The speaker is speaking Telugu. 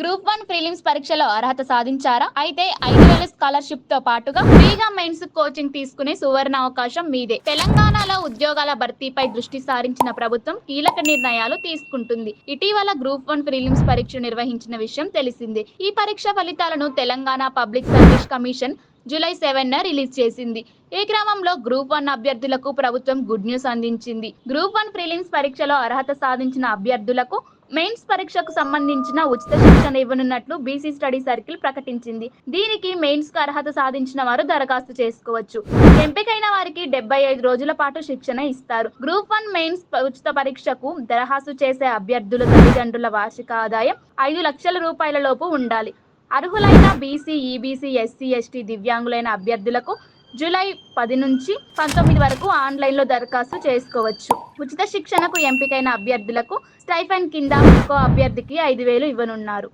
గ్రూప్ 1 ప్రిలిమ్స్ పరీక్షలో అర్హత సాధించారా? అయితే 5,000 స్కాలర్‌షిప్ తో పాటుగా ఫ్రీగా మెయిన్స్ కోచింగ్ తీసుకునే సువర్ణ అవకాశం మీదే. తెలంగాణలో ఉద్యోగాల భర్తీపై దృష్టి సారించిన ప్రభుత్వం కీలక నిర్ణయాలు తీసుకుంటుంది. ఇటీవల గ్రూప్ 1 ప్రిలిమ్స్ పరీక్ష నిర్వహించిన విషయం తెలిసిందే. ఈ పరీక్ష ఫలితాలను Telangana public service commission July 7న రిలీజ్ చేసింది. ఈ క్రమంలో గ్రూప్ 1 అభ్యర్థులకు ప్రభుత్వం గుడ్ న్యూస్ అందించింది. గ్రూప్ 1 ప్రిలిమ్స్ పరీక్షలో అర్హత సాధించిన అభ్యర్థులకు మెయిన్స్ పరీక్షకు సంబంధించిన ఉచిత శిక్షణ ఇవ్వనున్నట్లు బీసీ స్టడీ సర్కిల్ ప్రకటించింది. దీనికి మెయిన్స్ కు అర్హత సాధించిన వారు దరఖాస్తు చేసుకోవచ్చు. ఎంపికైన వారికి 75 రోజుల పాటు శిక్షణ ఇస్తారు. గ్రూప్ 1 మెయిన్స్ ఉచిత పరీక్షకు దరఖాస్తు చేసే అభ్యర్థుల తల్లిదండ్రుల వార్షిక ఆదాయం 5 లక్షల రూపాయల లోపు ఉండాలి. అర్హులైన బీసీ, ఈబీసీ, ఎస్సీ, ఎస్టీ, దివ్యాంగులైన అభ్యర్థులకు జూలై 10 నుంచి 19 వరకు ఆన్లైన్లో దరఖాస్తు చేసుకోవచ్చు. ఉచిత శిక్షణకు ఎంపికైన అభ్యర్థులకు స్టైఫండ్ కింద ఒక్కో అభ్యర్థికి 5,000 ఇవ్వనున్నారు.